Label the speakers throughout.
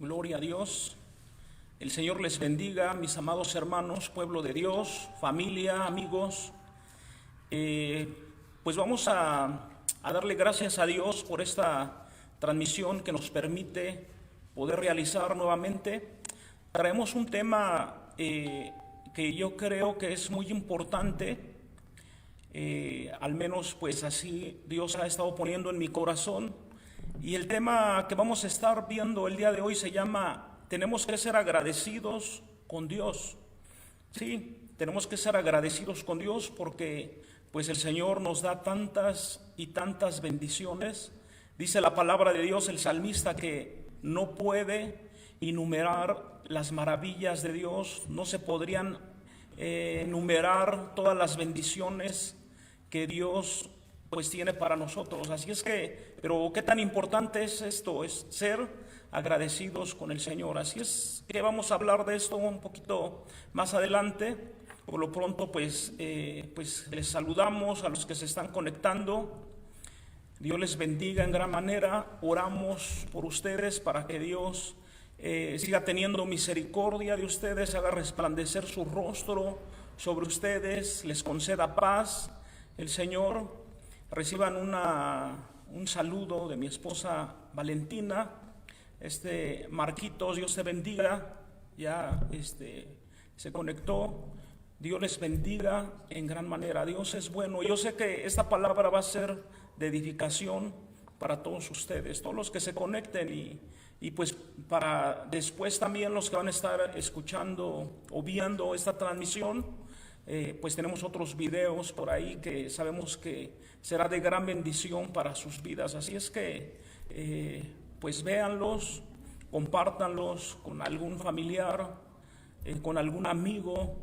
Speaker 1: Gloria a Dios. El Señor les bendiga, mis amados hermanos, pueblo de Dios, familia, amigos. Pues vamos a darle gracias a Dios por esta transmisión que nos permite poder realizar nuevamente. Traemos un tema que yo creo que es muy importante, al menos pues así Dios ha estado poniendo en mi corazón. Y el tema que vamos a estar viendo el día de hoy se llama: tenemos que ser agradecidos con Dios. Sí, tenemos que ser agradecidos con Dios porque pues el Señor nos da tantas y tantas bendiciones. Dice la palabra de Dios, el salmista, que no puede enumerar las maravillas de Dios, no se podrían enumerar todas las bendiciones que Dios pues tiene para nosotros. Así es que, pero qué tan importante es esto, es ser agradecidos con el Señor. Así es que vamos a hablar de esto un poquito más adelante. Por lo pronto pues les saludamos a los que se están conectando. Dios les bendiga en gran manera. Oramos por ustedes para que Dios siga teniendo misericordia de ustedes, haga resplandecer su rostro sobre ustedes, les conceda paz el Señor. Reciban un saludo de mi esposa Valentina. Marquitos, Dios te bendiga, ya se conectó. Dios les bendiga en gran manera. Dios es bueno. Yo sé que esta palabra va a ser de edificación para todos ustedes, todos los que se conecten, y pues para después también los que van a estar escuchando o viendo esta transmisión. Pues tenemos otros videos por ahí que sabemos que será de gran bendición para sus vidas. Así es que pues véanlos, compártanlos con algún familiar, con algún amigo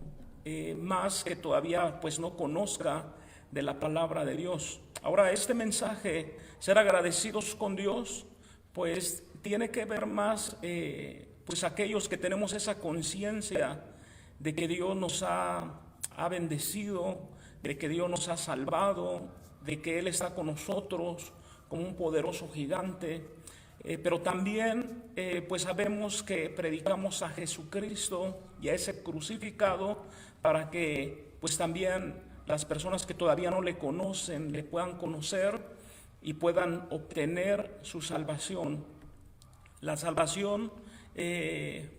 Speaker 1: más que todavía pues no conozca de la palabra de Dios. Ahora, este mensaje, ser agradecidos con Dios, pues tiene que ver más pues aquellos que tenemos esa conciencia de que Dios nos ha bendecido, de que Dios nos ha salvado, de que Él está con nosotros como un poderoso gigante. Pero también pues sabemos que predicamos a Jesucristo y a ese crucificado para que pues también las personas que todavía no le conocen le puedan conocer y puedan obtener su salvación. La salvación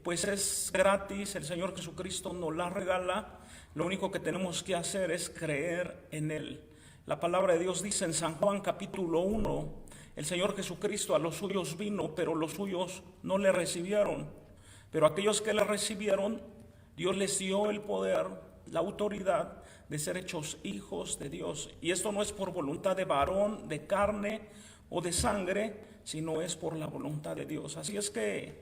Speaker 1: pues es gratis, el Señor Jesucristo nos la regala. Lo único que tenemos que hacer es creer en Él. La palabra de Dios dice en San Juan capítulo 1, el Señor Jesucristo a los suyos vino, pero los suyos no le recibieron. Pero aquellos que le recibieron, Dios les dio el poder, la autoridad de ser hechos hijos de Dios. Y esto no es por voluntad de varón, de carne o de sangre, sino es por la voluntad de Dios. Así es que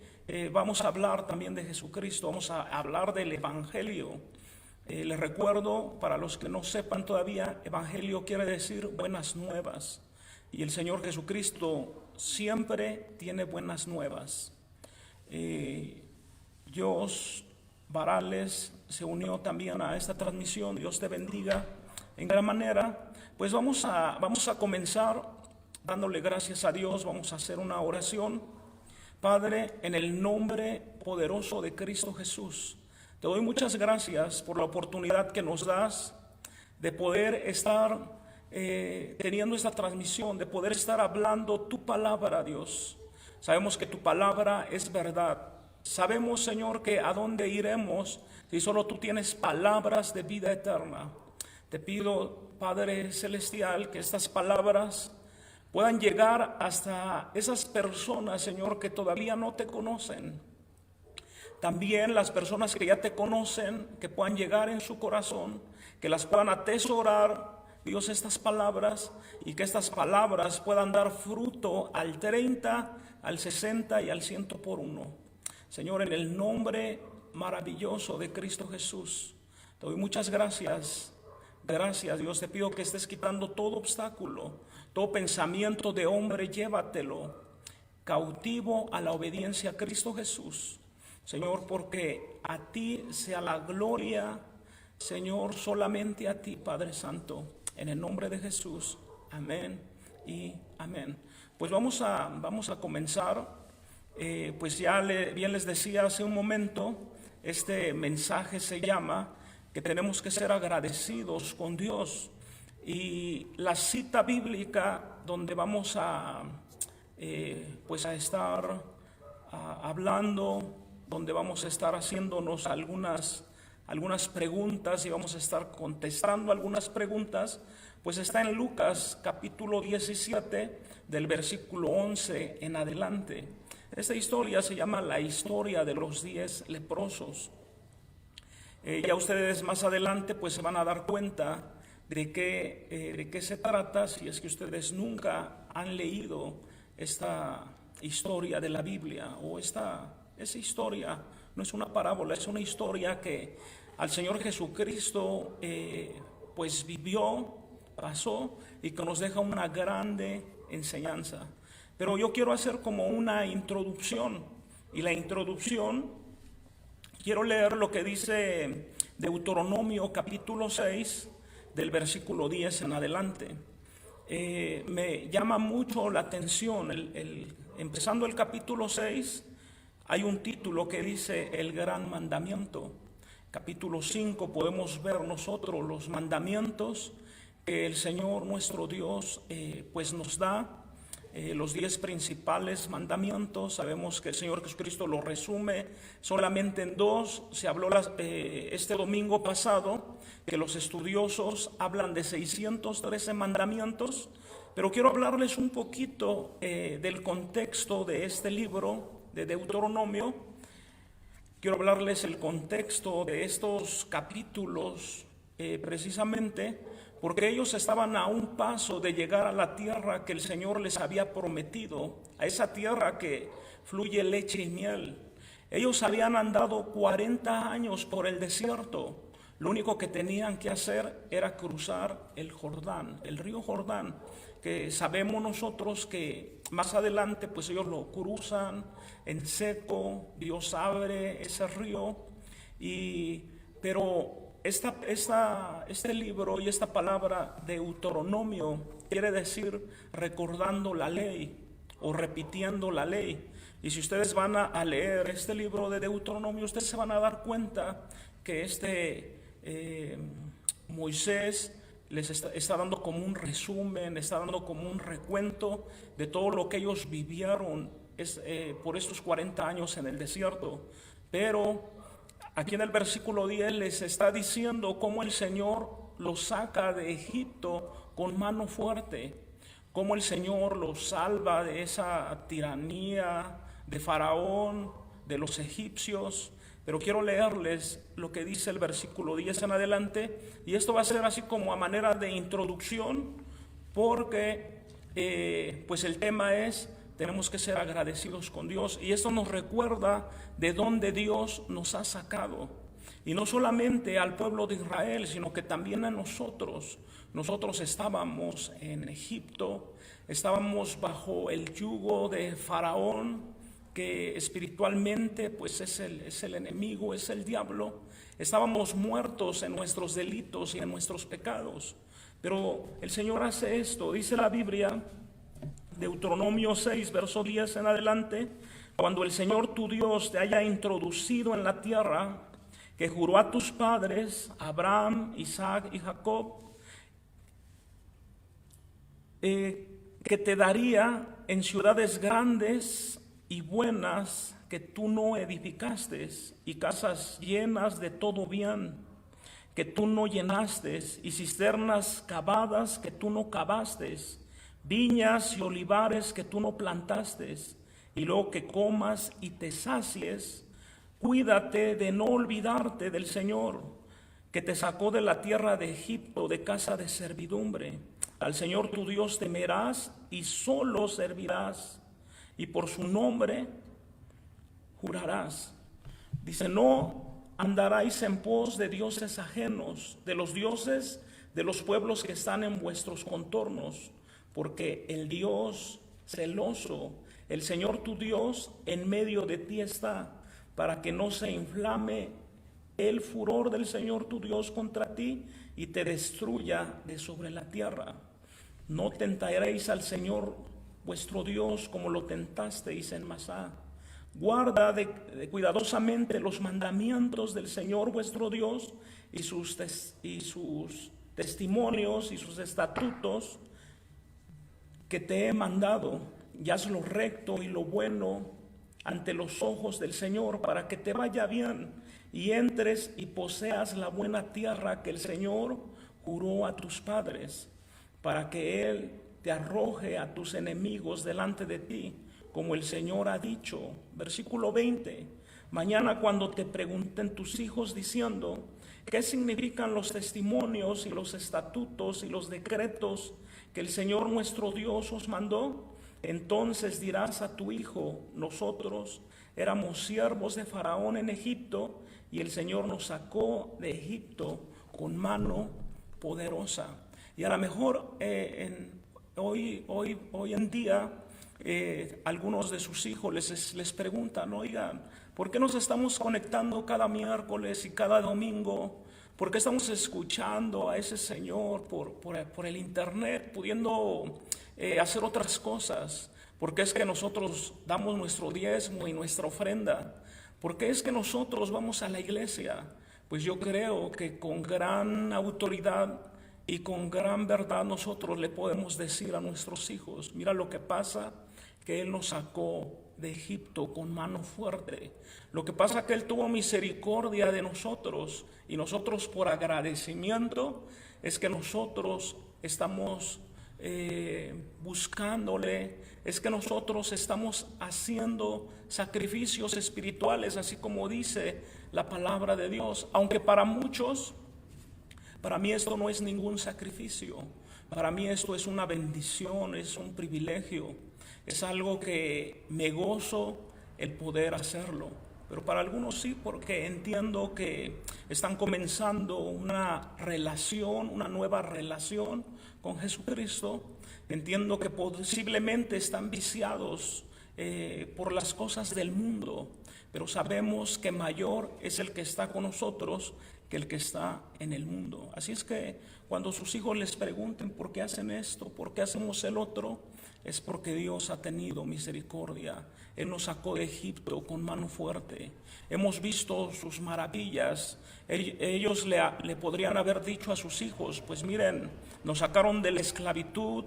Speaker 1: vamos a hablar también de Jesucristo, vamos a hablar del Evangelio. Les recuerdo, para los que no sepan todavía, Evangelio quiere decir buenas nuevas. Y el Señor Jesucristo siempre tiene buenas nuevas. Dios Varales se unió también a esta transmisión. Dios te bendiga en gran manera. Pues vamos a comenzar dándole gracias a Dios. Vamos a hacer una oración. Padre, en el nombre poderoso de Cristo Jesús, te doy muchas gracias por la oportunidad que nos das de poder estar teniendo esta transmisión, de poder estar hablando tu palabra, Dios. Sabemos que tu palabra es verdad. Sabemos, Señor, que a dónde iremos si solo tú tienes palabras de vida eterna. Te pido, Padre Celestial, que estas palabras puedan llegar hasta esas personas, Señor, que todavía no te conocen. También las personas que ya te conocen, que puedan llegar en su corazón, que las puedan atesorar, Dios, estas palabras, y que estas palabras puedan dar fruto al 30, al 60 y al 100 por uno. Señor, en el nombre maravilloso de Cristo Jesús, te doy muchas gracias. Gracias, Dios, te pido que estés quitando todo obstáculo, todo pensamiento de hombre, llévatelo cautivo a la obediencia a Cristo Jesús. Señor, porque a ti sea la gloria, Señor, solamente a ti, Padre Santo, en el nombre de Jesús. Amén y amén. Pues vamos a comenzar Pues ya bien les decía hace un momento, este mensaje se llama que tenemos que ser agradecidos con Dios. Y la cita bíblica donde vamos a pues a estar hablando, donde vamos a estar haciéndonos algunas preguntas y vamos a estar contestando algunas preguntas, pues está en Lucas capítulo 17 del versículo 11 en adelante. Esta historia se llama la historia de los 10 leprosos. Ya ustedes más adelante pues se van a dar cuenta de qué se trata, si es que ustedes nunca han leído esta historia de la Biblia, o esa historia no es una parábola, es una historia que al Señor Jesucristo pues vivió, pasó, y que nos deja una grande enseñanza. Pero yo quiero hacer como una introducción, y la introducción quiero leer lo que dice Deuteronomio capítulo 6 del versículo 10 en adelante. Me llama mucho la atención, empezando el capítulo 6, hay un título que dice el gran mandamiento. Capítulo 5 podemos ver nosotros los mandamientos que el Señor nuestro Dios pues nos da, los 10 principales mandamientos. Sabemos que el Señor Jesucristo lo resume solamente en 2. Se habló este domingo pasado que los estudiosos hablan de 613 mandamientos, pero quiero hablarles un poquito del contexto de este libro de Deuteronomio. Quiero hablarles el contexto de estos capítulos precisamente porque ellos estaban a un paso de llegar a la tierra que el Señor les había prometido, a esa tierra que fluye leche y miel. Ellos habían andado 40 años por el desierto. Lo único que tenían que hacer era cruzar el Jordán, el río Jordán, que sabemos nosotros que más adelante pues ellos lo cruzan en seco. Dios abre ese río, pero este libro y esta palabra Deuteronomio quiere decir recordando la ley o repitiendo la ley. Y si ustedes van a leer este libro de Deuteronomio, ustedes se van a dar cuenta que Moisés les está dando como un resumen, está dando como un recuento de todo lo que ellos vivieron por estos 40 años en el desierto. Pero aquí en el versículo 10 les está diciendo cómo el Señor los saca de Egipto con mano fuerte, cómo el Señor los salva de esa tiranía de Faraón, de los egipcios. Pero quiero leerles lo que dice el versículo 10 en adelante, y esto va a ser así como a manera de introducción, porque pues el tema es: tenemos que ser agradecidos con Dios, y esto nos recuerda de dónde Dios nos ha sacado, y no solamente al pueblo de Israel, sino que también a nosotros. Nosotros estábamos en Egipto, estábamos bajo el yugo de Faraón, que espiritualmente pues es el enemigo, es el diablo. Estábamos muertos en nuestros delitos y en nuestros pecados, pero el Señor hace esto. Dice la Biblia, Deuteronomio 6, verso 10 en adelante: cuando el Señor tu Dios te haya introducido en la tierra que juró a tus padres, Abraham, Isaac y Jacob, que te daría en ciudades grandes y buenas que tú no edificaste, y casas llenas de todo bien que tú no llenaste, y cisternas cavadas que tú no cavaste, viñas y olivares que tú no plantaste, y luego que comas y te sacies. Cuídate de no olvidarte del Señor, que te sacó de la tierra de Egipto, de casa de servidumbre. Al Señor tu Dios temerás y solo servirás, y por su nombre jurarás. Dice: no andaráis en pos de dioses ajenos, de los dioses de los pueblos que están en vuestros contornos, porque el Dios celoso, el Señor tu Dios, en medio de ti está, para que no se inflame el furor del Señor tu Dios contra ti y te destruya de sobre la tierra. No tentaréis al Señor vuestro Dios como lo tentasteis en Masá. Guarda cuidadosamente los mandamientos del Señor vuestro Dios y sus testimonios y sus estatutos que te he mandado, y haz lo recto y lo bueno ante los ojos del Señor, para que te vaya bien y entres y poseas la buena tierra que el Señor juró a tus padres, para que Él te arroje a tus enemigos delante de ti, como el Señor ha dicho. Versículo 20. Mañana cuando te pregunten tus hijos diciendo, ¿qué significan los testimonios y los estatutos y los decretos que el Señor nuestro Dios os mandó? Entonces dirás a tu hijo, nosotros éramos siervos de Faraón en Egipto, y el Señor nos sacó de Egipto con mano poderosa. Y a lo mejor hoy en día algunos de sus hijos les preguntan, oigan, ¿por qué nos estamos conectando cada miércoles y cada domingo? ¿Por qué estamos escuchando a ese Señor por el internet, pudiendo hacer otras cosas? ¿Por qué es que nosotros damos nuestro diezmo y nuestra ofrenda? ¿Por qué es que nosotros vamos a la iglesia? Pues yo creo que con gran autoridad y con gran verdad nosotros le podemos decir a nuestros hijos, mira lo que pasa, que Él nos sacó de Egipto con mano fuerte. Lo que pasa es que Él tuvo misericordia de nosotros, y nosotros por agradecimiento es que nosotros estamos buscándole, es que nosotros estamos haciendo sacrificios espirituales, así como dice la palabra de Dios. Aunque para muchos, para mí esto no es ningún sacrificio, para mí esto es una bendición, es un privilegio, es algo que me gozo el poder hacerlo. Pero para algunos sí, porque entiendo que están comenzando una relación, una nueva relación con Jesucristo. Entiendo que posiblemente están viciados por las cosas del mundo, pero sabemos que mayor es el que está con nosotros que el que está en el mundo. Así es que cuando sus hijos les pregunten por qué hacen esto, por qué hacemos el otro, es porque Dios ha tenido misericordia. Él nos sacó de Egipto con mano fuerte. Hemos visto sus maravillas. Ellos le podrían haber dicho a sus hijos, pues miren, nos sacaron de la esclavitud.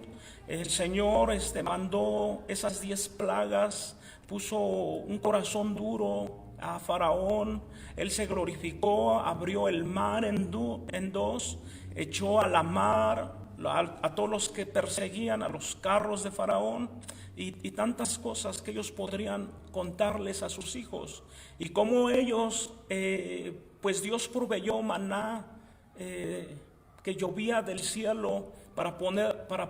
Speaker 1: El Señor mandó esas 10 plagas, puso un corazón duro a Faraón. Él se glorificó, abrió el mar en dos, echó a la mar a todos los que perseguían, a los carros de Faraón, y tantas cosas que ellos podrían contarles a sus hijos. Y cómo ellos, pues Dios proveyó maná que llovía del cielo para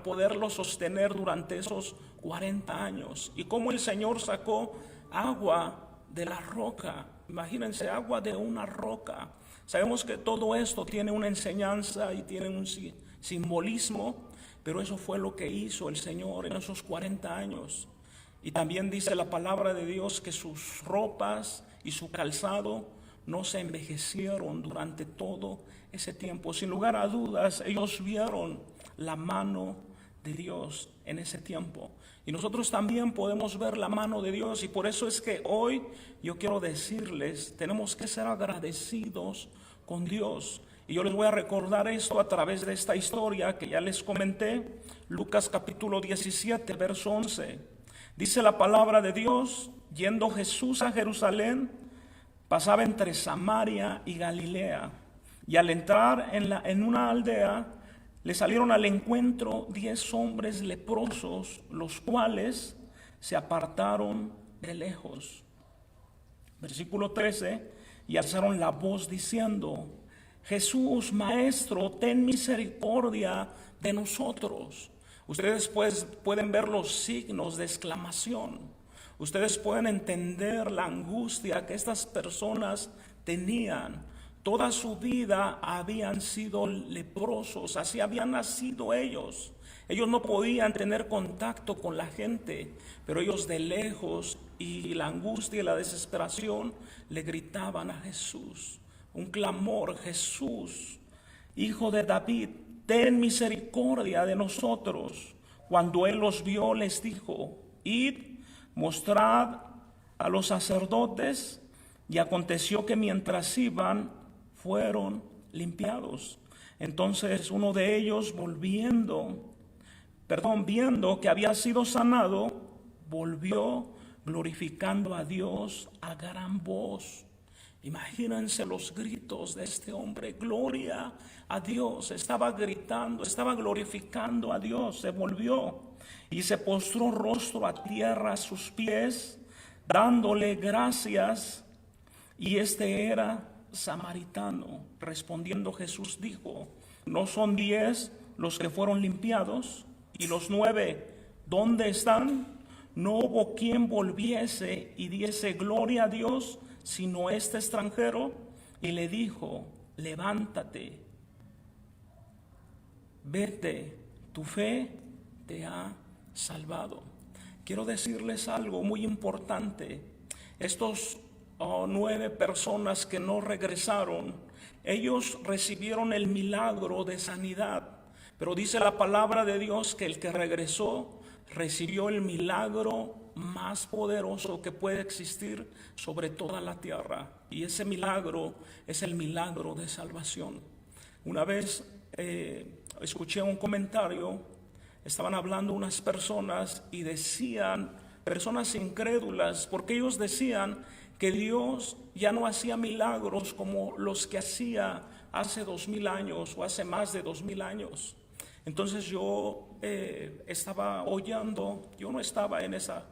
Speaker 1: poderlo sostener durante esos 40 años. Y cómo el Señor sacó agua de la roca. Imagínense, agua de una roca. Sabemos que todo esto tiene una enseñanza y tiene un simbolismo, pero eso fue lo que hizo el Señor en esos 40 años. Y también dice la palabra de Dios que sus ropas y su calzado no se envejecieron durante todo ese tiempo. Sin lugar a dudas, ellos vieron la mano de Dios en ese tiempo. Y nosotros también podemos ver la mano de Dios, y por eso es que hoy yo quiero decirles, tenemos que ser agradecidos con Dios. Y yo les voy a recordar esto a través de esta historia que ya les comenté. Lucas capítulo 17, verso 11. Dice la palabra de Dios: yendo Jesús a Jerusalén, pasaba entre Samaria y Galilea. Y al entrar en una aldea, le salieron al encuentro 10 hombres leprosos, los cuales se apartaron de lejos. Versículo 13. Y alzaron la voz diciendo: Jesús, Maestro, ten misericordia de nosotros. Ustedes pues pueden ver los signos de exclamación. Ustedes pueden entender la angustia que estas personas tenían. Toda su vida habían sido leprosos, así habían nacido ellos. Ellos no podían tener contacto con la gente, pero ellos de lejos, y la angustia y la desesperación le gritaban a Jesús. Un clamor: Jesús, Hijo de David, ten misericordia de nosotros. Cuando Él los vio, les dijo: id, mostrad a los sacerdotes, y aconteció que mientras iban, fueron limpiados. Entonces uno de ellos, viendo que había sido sanado, volvió glorificando a Dios a gran voz. Imagínense los gritos de este hombre: gloria a Dios. Estaba gritando, estaba glorificando a Dios. Se volvió y se postró rostro a tierra a sus pies, dándole gracias. Y este era samaritano. Respondiendo Jesús dijo: ¿no son 10 los que fueron limpiados? ¿Y los 9 dónde están? No hubo quien volviese y diese gloria a Dios, sino este extranjero. Y le dijo: levántate, vete, tu fe te ha salvado. Quiero decirles algo muy importante. Estos 9 personas que no regresaron, ellos recibieron el milagro de sanidad, pero dice la palabra de Dios que el que regresó recibió el milagro más poderoso que puede existir sobre toda la tierra, y ese milagro es el milagro de salvación. Una vez escuché un comentario, estaban hablando unas personas y decían, personas incrédulas, porque ellos decían que Dios ya no hacía milagros como los que hacía hace 2000 años o hace más de 2000 años. Entonces yo estaba oyendo, yo no estaba en esa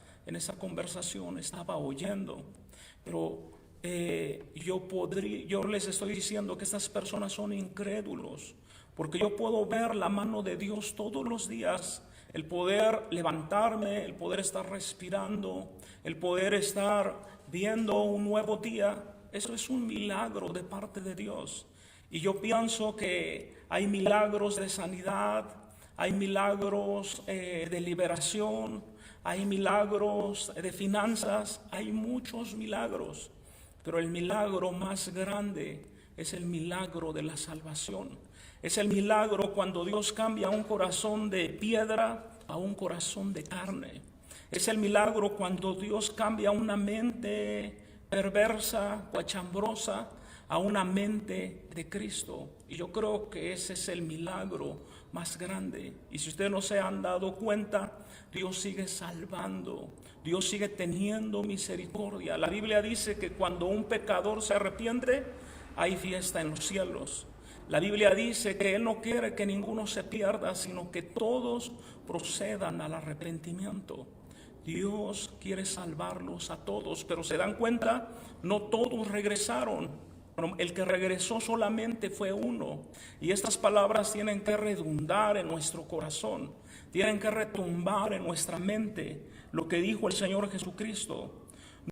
Speaker 1: conversación, estaba oyendo, pero yo les estoy diciendo que estas personas son incrédulos, porque yo puedo ver la mano de Dios todos los días, el poder levantarme, el poder estar respirando, el poder estar viendo un nuevo día. Eso es un milagro de parte de Dios. Y yo pienso que hay milagros de sanidad, hay milagros de liberación, hay milagros de finanzas, hay muchos milagros, pero el milagro más grande es el milagro de la salvación. Es el milagro cuando Dios cambia un corazón de piedra a un corazón de carne. Es el milagro cuando Dios cambia una mente perversa o achambrosa a una mente de Cristo. Y yo creo que ese es el milagro más grande. Y si ustedes no se han dado cuenta, Dios sigue salvando, Dios sigue teniendo misericordia. La Biblia dice que cuando un pecador se arrepiente, hay fiesta en los cielos. La Biblia dice que Él no quiere que ninguno se pierda, sino que todos procedan al arrepentimiento. Dios quiere salvarlos a todos, pero se dan cuenta, no todos regresaron. El que regresó solamente fue uno. Y estas palabras tienen que redundar en nuestro corazón, tienen que retumbar en nuestra mente lo que dijo el Señor Jesucristo.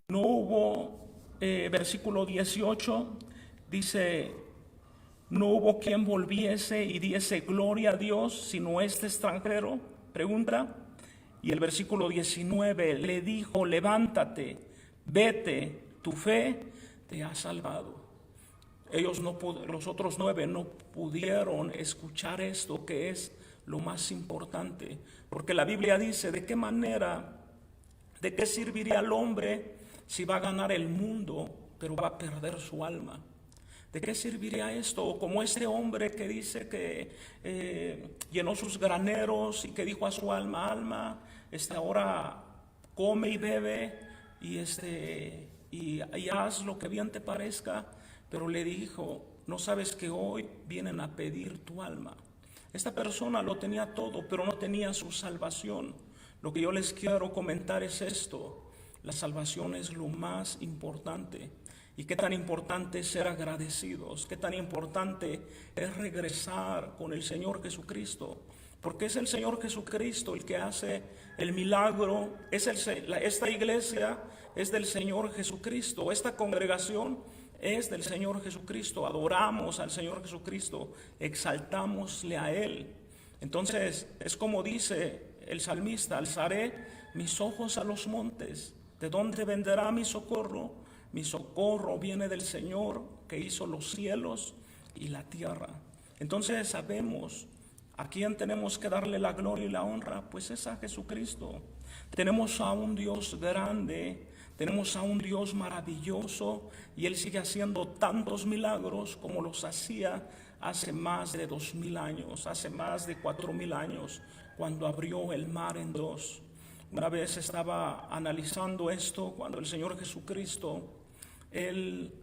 Speaker 1: No hubo, versículo 18, dice: no hubo quien volviese y diese gloria a Dios, sino este extranjero. Pregunta. Y el versículo 19 le dijo: levántate, vete, tu fe te ha salvado. Los otros 9 no pudieron escuchar esto, que es lo más importante, porque la Biblia dice: ¿de qué manera, de qué serviría al hombre si va a ganar el mundo, pero va a perder su alma? ¿De qué serviría esto? O como este hombre que dice que llenó sus graneros y que dijo a su alma: alma, ahora come y bebe y haz lo que bien te parezca. Pero le dijo: no sabes que hoy vienen a pedir tu alma. Esta persona lo tenía todo, pero no tenía su salvación. Lo que yo les quiero comentar es esto: la salvación es lo más importante. Y qué tan importante es ser agradecidos, qué tan importante es regresar con el Señor Jesucristo, porque es el Señor Jesucristo el que hace el milagro. Esta iglesia es del Señor Jesucristo, esta congregación es del Señor Jesucristo. Adoramos al Señor Jesucristo, exaltámosle a Él. Entonces es como dice el salmista: alzaré mis ojos a los montes, ¿de dónde vendrá mi socorro? Mi socorro viene del Señor que hizo los cielos y la tierra. Entonces sabemos, ¿A quién tenemos que darle la gloria y la honra? Pues es a Jesucristo. Tenemos a un Dios grande, tenemos a un Dios maravilloso, y Él sigue haciendo tantos milagros como los hacía hace más de 2000 años, hace más de 4000 años, cuando abrió el mar en dos. Una vez estaba analizando esto, cuando el Señor Jesucristo, Él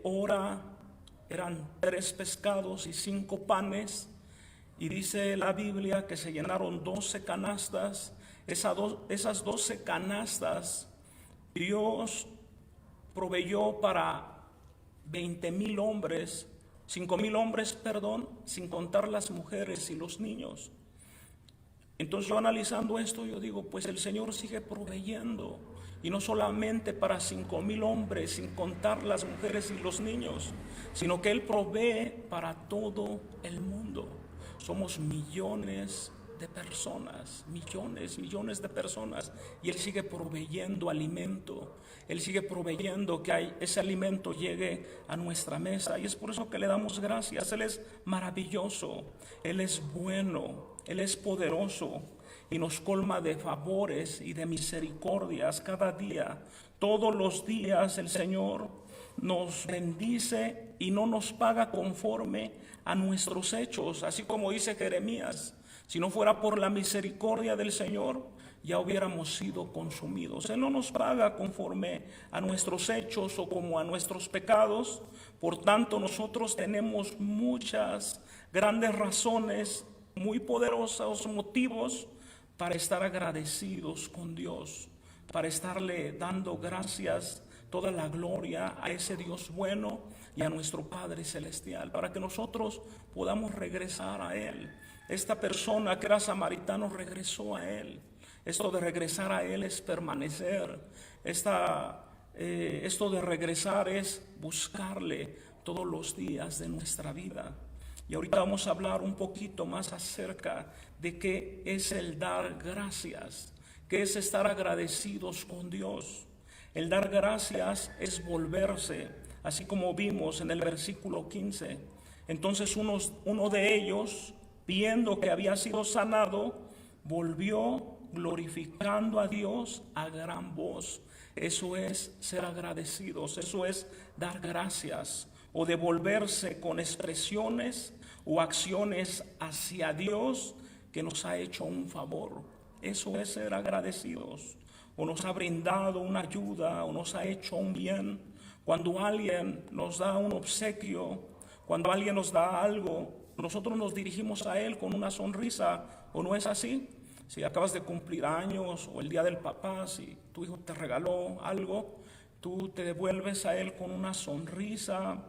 Speaker 1: ora, eran 3 pescados y 5 panes, y dice la Biblia que se llenaron 12 canastas. Esas 12 canastas Dios proveyó para 20,000 hombres, 5,000 hombres, perdón, sin contar las mujeres y los niños. Entonces yo analizando esto, yo digo, pues el Señor sigue proveyendo, y no solamente para 5,000 hombres, sin contar las mujeres y los niños, sino que Él provee para todo el mundo. Somos millones de personas, millones de personas, y Él sigue proveyendo alimento. Él sigue proveyendo que ese alimento llegue a nuestra mesa, y es por eso que le damos gracias. Él es maravilloso, Él es bueno, Él es poderoso, y nos colma de favores y de misericordias cada día. Todos los días el Señor nos bendice y no nos paga conforme a nuestros hechos, así como dice Jeremías: si no fuera por la misericordia del Señor, ya hubiéramos sido consumidos. Él no nos paga conforme a nuestros hechos o como a nuestros pecados. Por tanto, nosotros tenemos muchas grandes razones, muy poderosos motivos para estar agradecidos con Dios, para estarle dando gracias, toda la gloria a ese Dios bueno y a nuestro Padre Celestial, para que nosotros podamos regresar a Él. Esta persona que era samaritano regresó a Él. Esto de regresar a Él es permanecer. Esto de regresar es buscarle todos los días de nuestra vida. Y ahorita vamos a hablar un poquito más acerca de qué es el dar gracias, qué es estar agradecidos con Dios. El dar gracias es volverse, así como vimos en el versículo 15. Entonces uno de ellos, viendo que había sido sanado, volvió glorificando a Dios a gran voz. Eso es ser agradecidos, eso es dar gracias, o devolverse con expresiones o acciones hacia Dios que nos ha hecho un favor. Eso es ser agradecidos, o nos ha brindado una ayuda, o nos ha hecho un bien. Cuando alguien nos da un obsequio, cuando alguien nos da algo, nosotros nos dirigimos a Él con una sonrisa, ¿o no es así? Si acabas de cumplir años, o el día del papá, si tu hijo te regaló algo, tú te devuelves a Él con una sonrisa,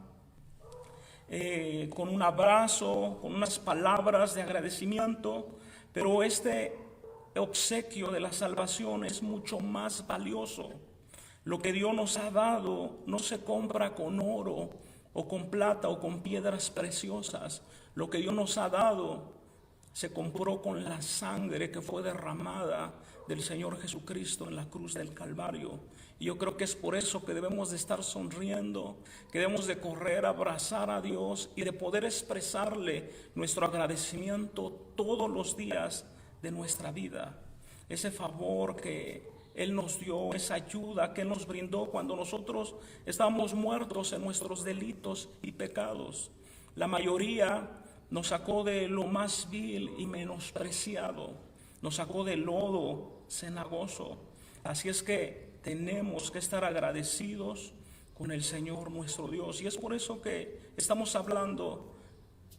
Speaker 1: con un abrazo, con unas palabras de agradecimiento. Pero este obsequio de la salvación es mucho más valioso. Lo que Dios nos ha dado no se compra con oro o con plata o con piedras preciosas. Lo que Dios nos ha dado se compró con la sangre que fue derramada del Señor Jesucristo en la cruz del Calvario. Y yo creo que es por eso que debemos de estar sonriendo, que debemos de correr a abrazar a Dios y de poder expresarle nuestro agradecimiento todos los días de nuestra vida. Ese favor que Él nos dio, esa ayuda que Él nos brindó cuando nosotros estábamos muertos en nuestros delitos y pecados. La mayoría nos sacó de lo más vil y menospreciado, nos sacó del lodo cenagoso. Así es que tenemos que estar agradecidos con el Señor nuestro Dios. Y es por eso que estamos hablando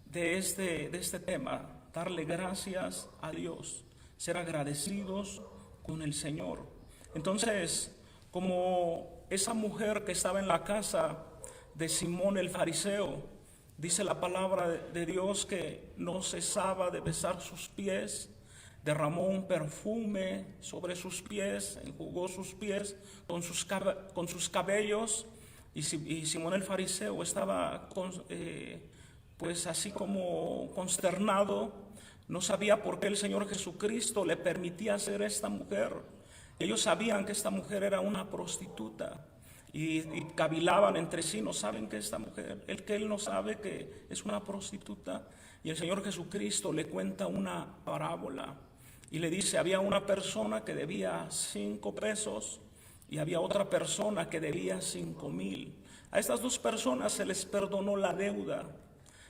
Speaker 1: de este tema, darle gracias a Dios, ser agradecidos con el Señor. Entonces, como esa mujer que estaba en la casa de Simón el fariseo, dice la palabra de Dios que no cesaba de besar sus pies, derramó un perfume sobre sus pies, enjugó sus pies con sus cabellos, y Simón el fariseo estaba pues así como consternado, no sabía por qué el Señor Jesucristo le permitía hacer esta mujer. Ellos sabían que esta mujer era una prostituta, y cavilaban entre sí, no saben que esta mujer, él no sabe que es una prostituta. Y el Señor Jesucristo le cuenta una parábola y le dice, había una persona que debía 5 pesos y había otra persona que debía 5,000. A estas 2 personas se les perdonó la deuda.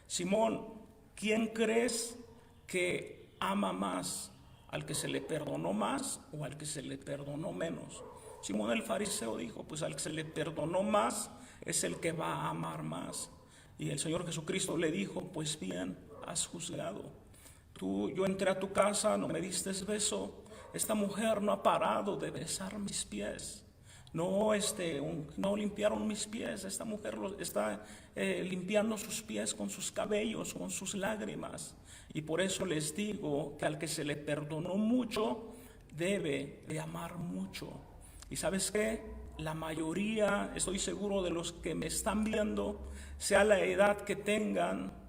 Speaker 1: Simón, ¿quién crees que ama más? ¿Al que se le perdonó más o al que se le perdonó menos? Simón el fariseo dijo, pues al que se le perdonó más es el que va a amar más. Y el Señor Jesucristo le dijo, pues bien, has juzgado. Yo entré a tu casa, no me diste beso. Esta mujer no ha parado de besar mis pies. No limpiaron mis pies. Esta mujer está limpiando sus pies con sus cabellos, con sus lágrimas. Y por eso les digo que al que se le perdonó mucho, debe de amar mucho. ¿Y sabes qué? La mayoría, estoy seguro, de los que me están viendo, sea la edad que tengan,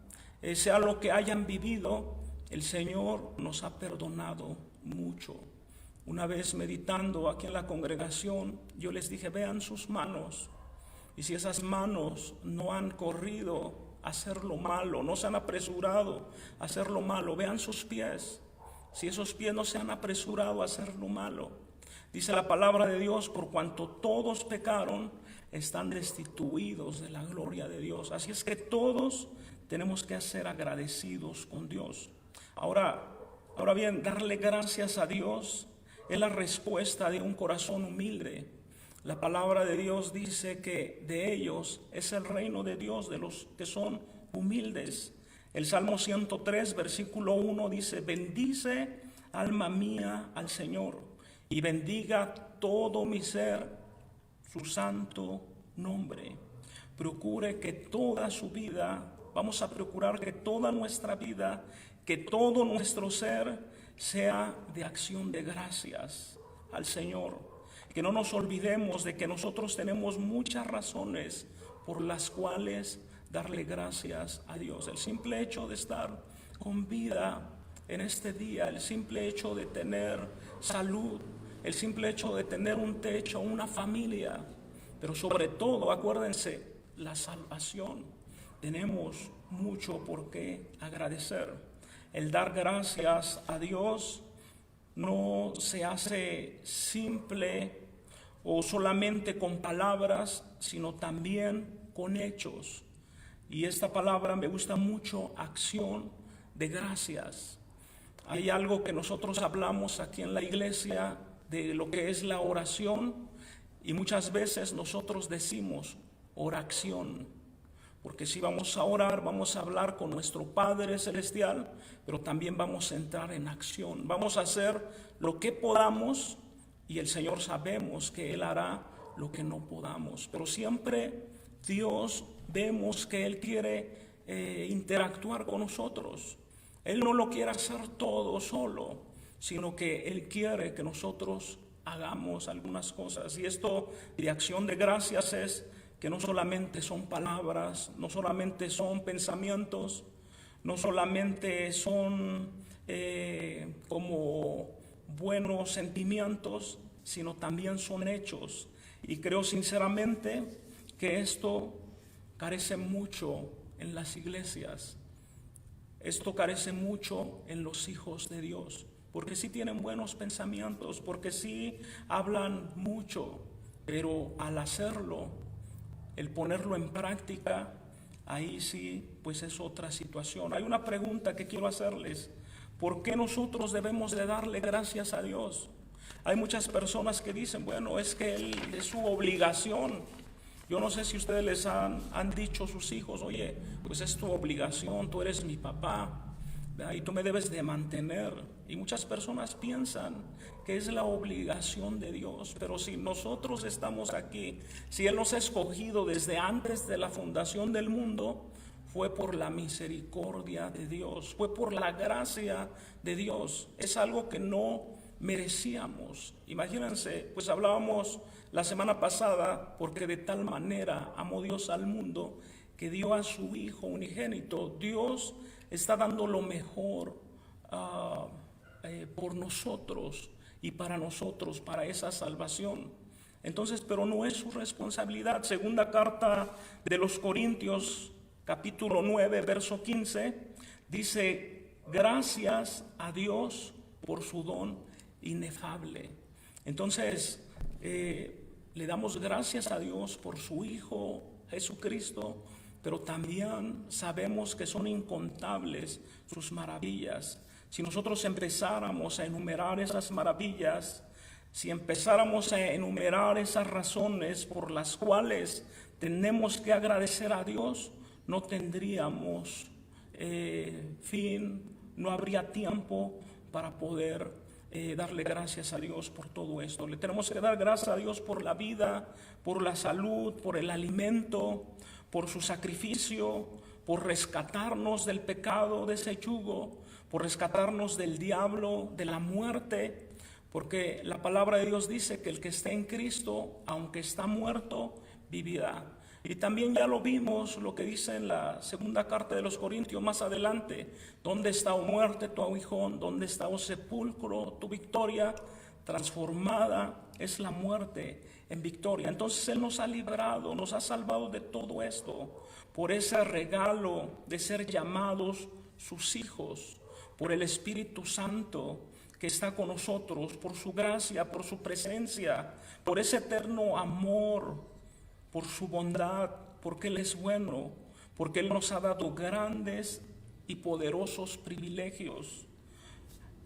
Speaker 1: sea lo que hayan vivido, el Señor nos ha perdonado mucho. Una vez meditando aquí en la congregación, yo les dije, vean sus manos. Y si esas manos no han corrido a hacer lo malo, no se han apresurado a hacer lo malo, vean sus pies. Si esos pies no se han apresurado a hacer lo malo, dice la palabra de Dios, por cuanto todos pecaron, están destituidos de la gloria de Dios. Así es que todos tenemos que ser agradecidos con Dios. Ahora bien, darle gracias a Dios es la respuesta de un corazón humilde. La palabra de Dios dice que de ellos es el reino de Dios, de los que son humildes. El Salmo 103, versículo 1 dice, bendice alma mía al Señor y bendiga todo mi ser su santo nombre. Procure que toda su vida, vamos a procurar que toda nuestra vida, que todo nuestro ser sea de acción de gracias al Señor. Que no nos olvidemos de que nosotros tenemos muchas razones por las cuales darle gracias a Dios. El simple hecho de estar con vida en este día, el simple hecho de tener salud, el simple hecho de tener un techo, una familia, pero sobre todo, acuérdense, la salvación. Tenemos mucho por qué agradecer. El dar gracias a Dios no se hace simple o solamente con palabras, sino también con hechos. Y esta palabra me gusta mucho, acción de gracias. Hay algo que nosotros hablamos aquí en la iglesia de lo que es la oración, y muchas veces nosotros decimos oración. Porque si vamos a orar, vamos a hablar con nuestro Padre Celestial, pero también vamos a entrar en acción. Vamos a hacer lo que podamos y el Señor sabemos que Él hará lo que no podamos. Pero siempre Dios vemos que Él quiere interactuar con nosotros. Él no lo quiere hacer todo solo, sino que Él quiere que nosotros hagamos algunas cosas. Y esto de acción de gracias es que no solamente son palabras, no solamente son pensamientos, no solamente son como buenos sentimientos, sino también son hechos. Y creo sinceramente que esto carece mucho en las iglesias. Esto carece mucho en los hijos de Dios, porque sí tienen buenos pensamientos, porque sí hablan mucho, pero al hacerlo, el ponerlo en práctica, ahí sí, pues es otra situación. Hay una pregunta que quiero hacerles. ¿Por qué nosotros debemos de darle gracias a Dios? Hay muchas personas que dicen, bueno, es que es su obligación. Yo no sé si ustedes les han dicho a sus hijos, oye, pues es tu obligación, tú eres mi papá, y tú me debes de mantener. Y muchas personas piensan que es la obligación de Dios, pero si nosotros estamos aquí, si Él nos ha escogido desde antes de la fundación del mundo, fue por la misericordia de Dios, fue por la gracia de Dios. Es algo que no merecíamos. Imagínense, pues hablábamos la semana pasada, porque de tal manera amó Dios al mundo que dio a su Hijo unigénito. Dios está dando lo mejor por nosotros y para nosotros, para esa salvación. Entonces, pero no es su responsabilidad. Segunda carta de los Corintios, capítulo 9, verso 15, Dice, gracias a Dios por su don inefable. Entonces, le damos gracias a Dios por su Hijo Jesucristo, pero también sabemos que son incontables sus maravillas. Si nosotros empezáramos a enumerar esas maravillas, si empezáramos a enumerar esas razones por las cuales tenemos que agradecer a Dios, no tendríamos fin, no habría tiempo para poder darle gracias a Dios por todo esto. Le tenemos que dar gracias a Dios por la vida, por la salud, por el alimento, por su sacrificio, por rescatarnos del pecado, de ese yugo, por rescatarnos del diablo, de la muerte, porque la palabra de Dios dice que el que esté en Cristo, aunque está muerto, vivirá. Y también ya lo vimos, lo que dice en la segunda carta de los Corintios más adelante: ¿dónde está, oh muerte, tu aguijón? ¿Dónde está, oh sepulcro, tu victoria? Transformada es la muerte en victoria. Entonces Él nos ha librado, nos ha salvado de todo esto, por ese regalo de ser llamados sus hijos, por el Espíritu Santo que está con nosotros, por su gracia, por su presencia, por ese eterno amor, por su bondad, porque Él es bueno, porque Él nos ha dado grandes y poderosos privilegios.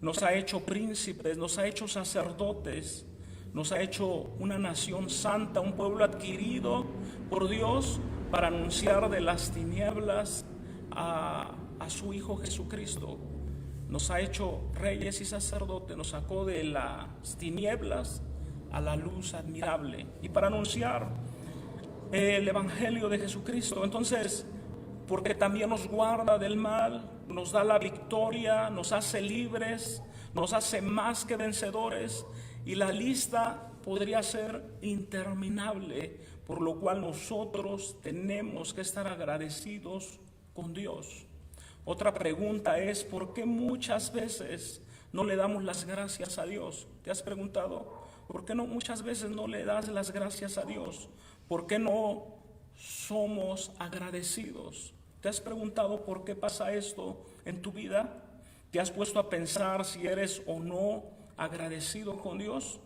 Speaker 1: Nos ha hecho príncipes, nos ha hecho sacerdotes, nos ha hecho una nación santa, un pueblo adquirido por Dios para anunciar de las tinieblas a su Hijo Jesucristo. Nos ha hecho reyes y sacerdotes, nos sacó de las tinieblas a la luz admirable y para anunciar el Evangelio de Jesucristo. Entonces, porque también nos guarda del mal, nos da la victoria, nos hace libres, nos hace más que vencedores, y la lista podría ser interminable, por lo cual nosotros tenemos que estar agradecidos con Dios. Otra pregunta es, ¿por qué muchas veces no le damos las gracias a Dios? ¿Te has preguntado? ¿Por qué no muchas veces no le das las gracias a Dios? ¿Por qué no somos agradecidos? ¿Te has preguntado por qué pasa esto en tu vida? ¿Te has puesto a pensar si eres o no agradecido con Dios?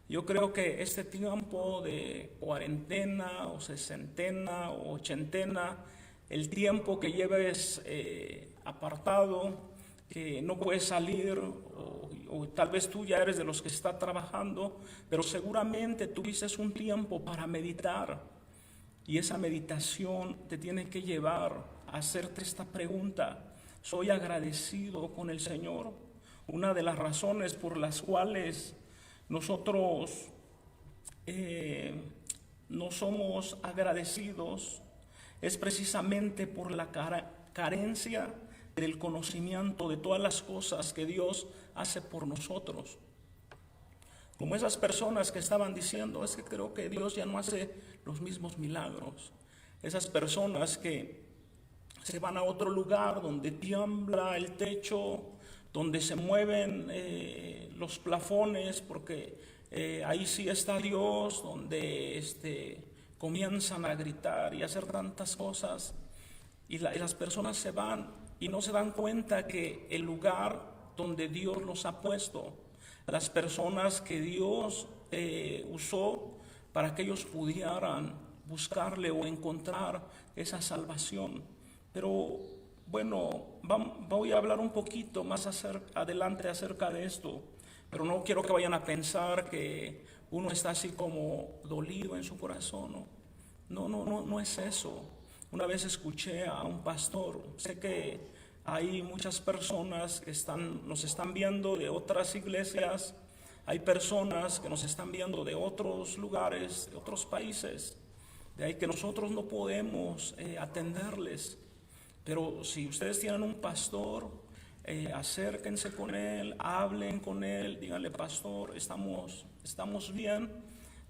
Speaker 1: Yo creo que este tiempo de cuarentena o sesentena o ochentena, el tiempo que lleves apartado, que no puedes salir, o tal vez tú ya eres de los que está trabajando, pero seguramente tuviste un tiempo para meditar, y esa meditación te tiene que llevar a hacerte esta pregunta: ¿soy agradecido con el Señor? Una de las razones por las cuales nosotros no somos agradecidos es precisamente por la carencia del conocimiento de todas las cosas que Dios hace por nosotros. Como esas personas que estaban diciendo, es que creo que Dios ya no hace los mismos milagros. Esas personas que se van a otro lugar donde tiembla el techo, donde se mueven los plafones, porque ahí sí está Dios, donde comienzan a gritar y a hacer tantas cosas, y las personas se van y no se dan cuenta que el lugar donde Dios los ha puesto, las personas que Dios usó para que ellos pudieran buscarle o encontrar esa salvación. Pero bueno, voy a hablar un poquito más adelante acerca de esto, pero no quiero que vayan a pensar que uno está así como dolido en su corazón. No es eso. Una vez escuché a un pastor, sé que hay muchas personas que nos están viendo de otras iglesias, hay personas que nos están viendo de otros lugares, de otros países, de ahí que nosotros no podemos atenderles. Pero si ustedes tienen un pastor, acérquense con él, hablen con él, díganle: pastor, estamos bien.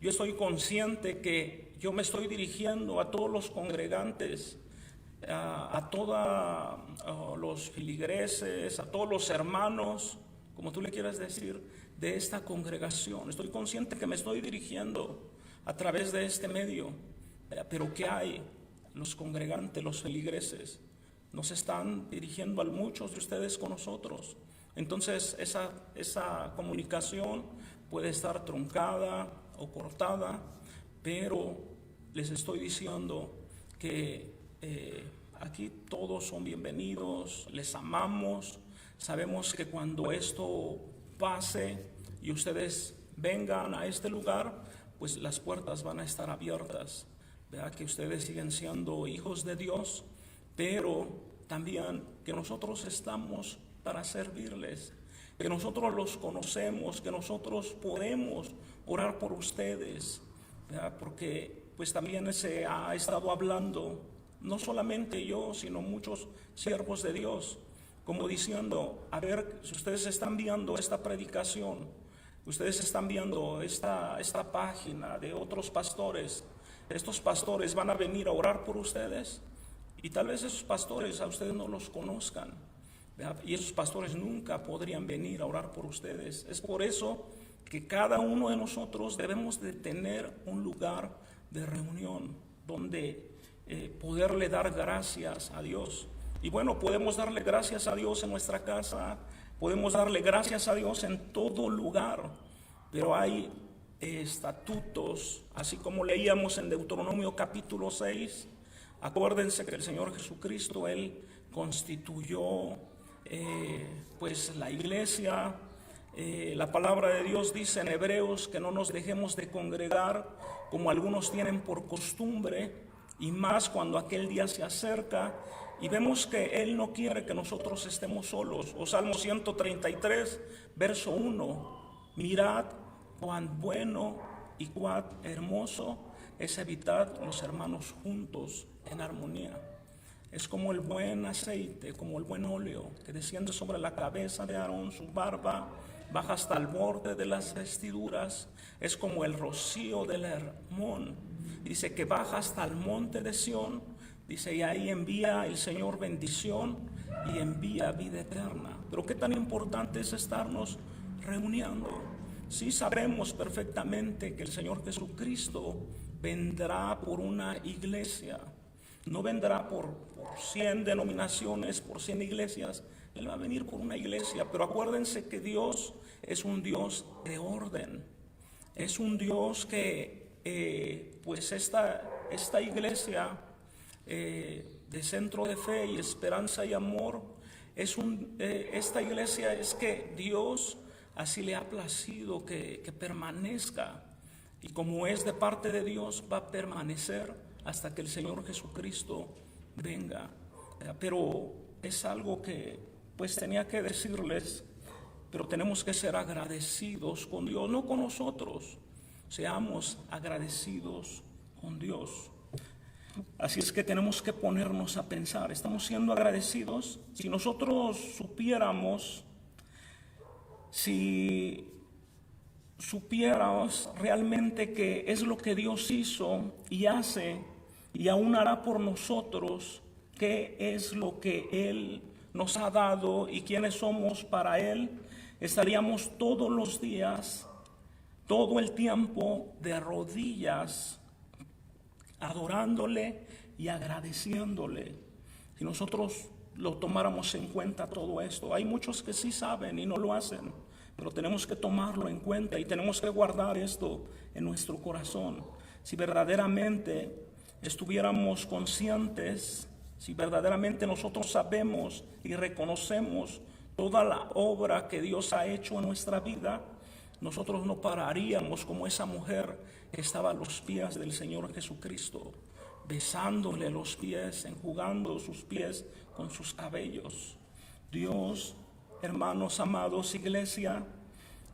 Speaker 1: Yo estoy consciente que yo me estoy dirigiendo a todos los congregantes, a todos los filigreses, a todos los hermanos, como tú le quieras decir, de esta congregación. Estoy consciente que me estoy dirigiendo a través de este medio, pero ¿qué hay? Los congregantes, los feligreses, nos están dirigiendo a muchos de ustedes con nosotros. Entonces esa comunicación puede estar truncada o cortada, pero les estoy diciendo que aquí todos son bienvenidos, les amamos. Sabemos que cuando esto pase y ustedes vengan a este lugar, pues las puertas van a estar abiertas. Vea que ustedes siguen siendo hijos de Dios, pero también que nosotros estamos para servirles, que nosotros los conocemos, que nosotros podemos orar por ustedes, ¿verdad? Porque pues también se ha estado hablando, no solamente yo, sino muchos siervos de Dios, como diciendo, a ver, si ustedes están viendo esta predicación, ustedes están viendo esta página de otros pastores, estos pastores van a venir a orar por ustedes, y tal vez esos pastores a ustedes no los conozcan, ¿verdad? Y esos pastores nunca podrían venir a orar por ustedes. Es por eso que cada uno de nosotros debemos de tener un lugar de reunión donde poderle dar gracias a Dios. Y bueno, podemos darle gracias a Dios en nuestra casa, podemos darle gracias a Dios en todo lugar, pero hay estatutos, así como leíamos en Deuteronomio capítulo 6. Acuérdense que el Señor Jesucristo, Él constituyó pues la iglesia. La palabra de Dios dice en Hebreos que no nos dejemos de congregar como algunos tienen por costumbre, y más cuando aquel día se acerca. Y vemos que Él no quiere que nosotros estemos solos. O Salmo 133, verso 1. Mirad cuán bueno y cuán hermoso es habitar los hermanos juntos en armonía. Es como el buen aceite, como el buen óleo que desciende sobre la cabeza de Aarón, su barba baja hasta el borde de las vestiduras. Es como el rocío del Hermón, dice, que baja hasta el monte de Sión. Dice, y ahí envía el Señor bendición y envía vida eterna. Pero qué tan importante es estarnos reuniendo. Sí sabemos perfectamente que el Señor Jesucristo vendrá por una iglesia. No vendrá por 100 denominaciones, por 100 iglesias. Él va a venir por una iglesia. Pero acuérdense que Dios es un Dios de orden. Es un Dios que pues esta iglesia de Centro de Fe y Esperanza y Amor, esta iglesia es que Dios así le ha placido que permanezca, y como es de parte de Dios, va a permanecer hasta que el Señor Jesucristo venga. Pero es algo que pues tenía que decirles, pero tenemos que ser agradecidos con Dios, no con nosotros, seamos agradecidos con Dios. Así es que tenemos que ponernos a pensar, ¿estamos siendo agradecidos? Si nosotros supiéramos, si supiéramos realmente qué es lo que Dios hizo y hace y aún hará por nosotros, qué es lo que Él nos ha dado y quiénes somos para Él, estaríamos todos los días, todo el tiempo de rodillas, adorándole y agradeciéndole. Si nosotros lo tomáramos en cuenta todo esto, hay muchos que sí saben y no lo hacen, pero tenemos que tomarlo en cuenta y tenemos que guardar esto en nuestro corazón. Si verdaderamente estuviéramos conscientes, si verdaderamente nosotros sabemos y reconocemos toda la obra que Dios ha hecho en nuestra vida, nosotros no pararíamos como esa mujer que estaba a los pies del Señor Jesucristo, besándole los pies, enjugando sus pies con sus cabellos. Dios, hermanos amados, iglesia,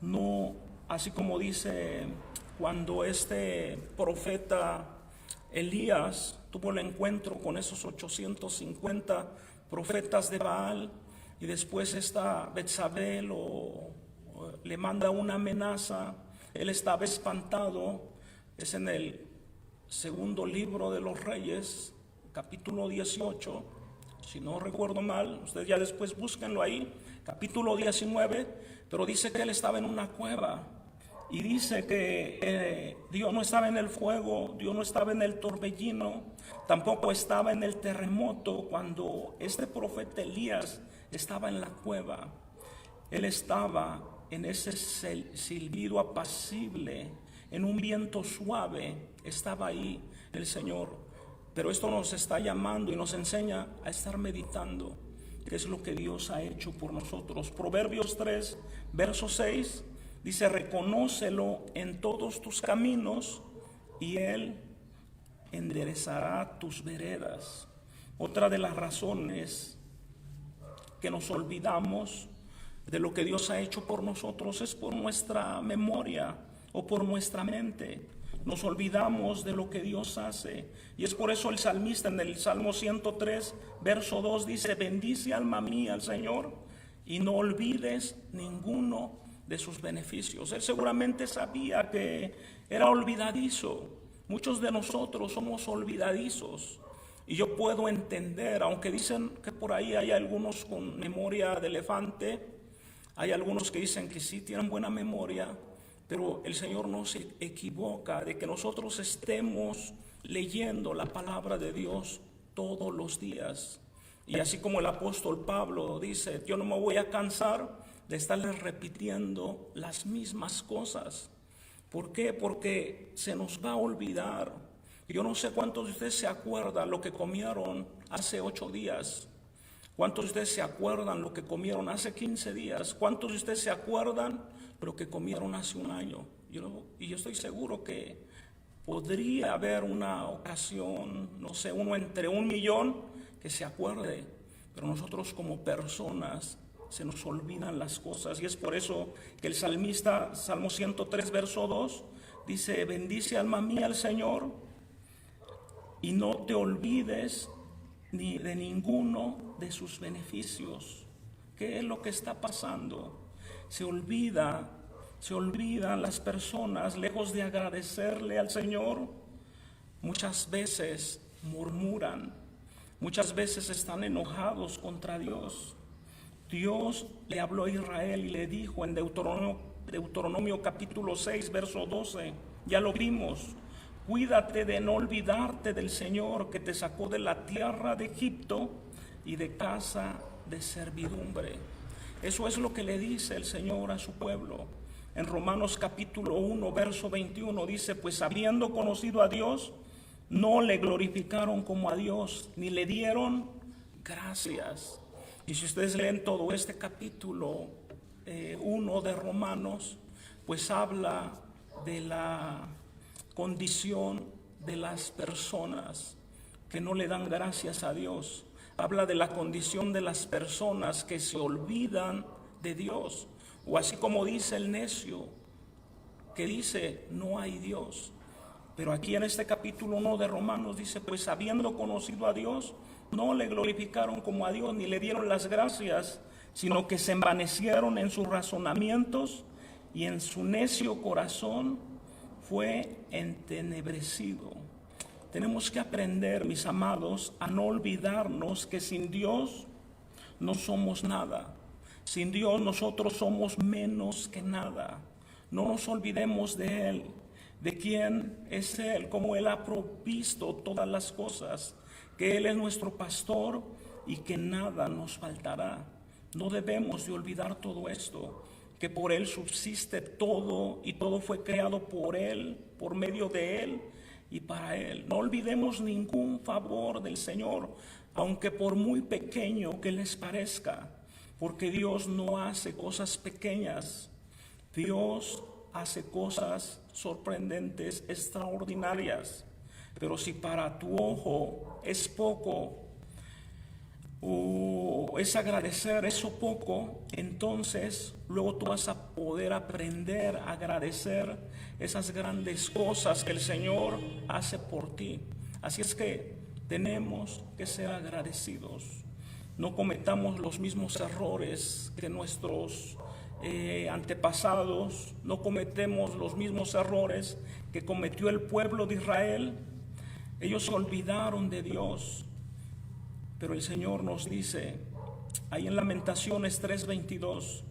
Speaker 1: no, así como dice cuando este profeta Elías tuvo el encuentro con esos 850 profetas de Baal, y después esta Betsabé le manda una amenaza. Él estaba espantado. Es en el segundo libro de los Reyes, capítulo 18, si no recuerdo mal, ustedes ya después búsquenlo ahí, capítulo 19, pero dice que él estaba en una cueva Y dice que Dios no estaba en el fuego, Dios no estaba en el torbellino, tampoco estaba en el terremoto cuando este profeta Elías estaba en la cueva. Él estaba en ese silbido apacible, en un viento suave, estaba ahí el Señor. Pero esto nos está llamando y nos enseña a estar meditando qué es lo que Dios ha hecho por nosotros. Proverbios 3, verso 6, dice: reconócelo en todos tus caminos y Él enderezará tus veredas. Otra de las razones que nos olvidamos de lo que Dios ha hecho por nosotros es por nuestra memoria o por nuestra mente. Nos olvidamos de lo que Dios hace. Y es por eso el salmista en el Salmo 103, verso 2 dice: bendice alma mía al Señor y no olvides ninguno de sus beneficios. Él seguramente sabía que era olvidadizo. Muchos de nosotros somos olvidadizos. Y yo puedo entender, aunque dicen que por ahí hay algunos con memoria de elefante, hay algunos que dicen que sí tienen buena memoria, pero el Señor no se equivoca de que nosotros estemos leyendo la palabra de Dios todos los días. Y así como el apóstol Pablo dice: yo no me voy a cansar de estarles repitiendo las mismas cosas. ¿Por qué? Porque se nos va a olvidar. Yo no sé cuántos de ustedes se acuerdan lo que comieron hace 8 días. ¿Cuántos de ustedes se acuerdan lo que comieron hace 15 días? ¿Cuántos de ustedes se acuerdan lo que comieron hace un año? Yo estoy seguro que podría haber una ocasión, no sé, uno entre 1,000,000 que se acuerde. Pero nosotros como personas se nos olvidan las cosas. Y es por eso que el salmista, Salmo 103, verso 2, dice: bendice alma mía al Señor y no te olvides ni de ninguno de sus beneficios. ¿Qué es lo que está pasando? Se olvidan las personas, lejos de agradecerle al Señor, muchas veces murmuran, muchas veces están enojados contra Dios. Dios le habló a Israel y le dijo en Deuteronomio capítulo 6, verso 12, ya lo vimos: cuídate de no olvidarte del Señor que te sacó de la tierra de Egipto y de casa de servidumbre. Eso es lo que le dice el Señor a su pueblo. En Romanos capítulo 1, verso 21 dice: pues habiendo conocido a Dios, no le glorificaron como a Dios, ni le dieron gracias. Y si ustedes leen todo este capítulo 1 de Romanos, pues habla de la condición de las personas que no le dan gracias a Dios. Habla de la condición de las personas que se olvidan de Dios. O así como dice el necio, que dice: no hay Dios. Pero aquí en este capítulo 1 de Romanos dice: pues habiendo conocido a Dios, no le glorificaron como a Dios, ni le dieron las gracias, sino que se envanecieron en sus razonamientos, y en su necio corazón fue entenebrecido. Tenemos que aprender, mis amados, a no olvidarnos que sin Dios no somos nada. Sin Dios nosotros somos menos que nada. No nos olvidemos de Él, de quién es Él, cómo Él ha provisto todas las cosas, que Él es nuestro pastor y que nada nos faltará. No debemos de olvidar todo esto, que por Él subsiste todo y todo fue creado por Él, por medio de Él y para Él. No olvidemos ningún favor del Señor, aunque por muy pequeño que les parezca, porque Dios no hace cosas pequeñas. Dios hace cosas sorprendentes, extraordinarias. Pero si para tu ojo es poco o es agradecer eso poco, entonces luego tú vas a poder aprender a agradecer esas grandes cosas que el Señor hace por ti. Así es que tenemos que ser agradecidos. No cometamos los mismos errores que nuestros antepasados, no cometemos los mismos errores que cometió el pueblo de Israel. Ellos se olvidaron de Dios, pero el Señor nos dice ahí en Lamentaciones 3:22: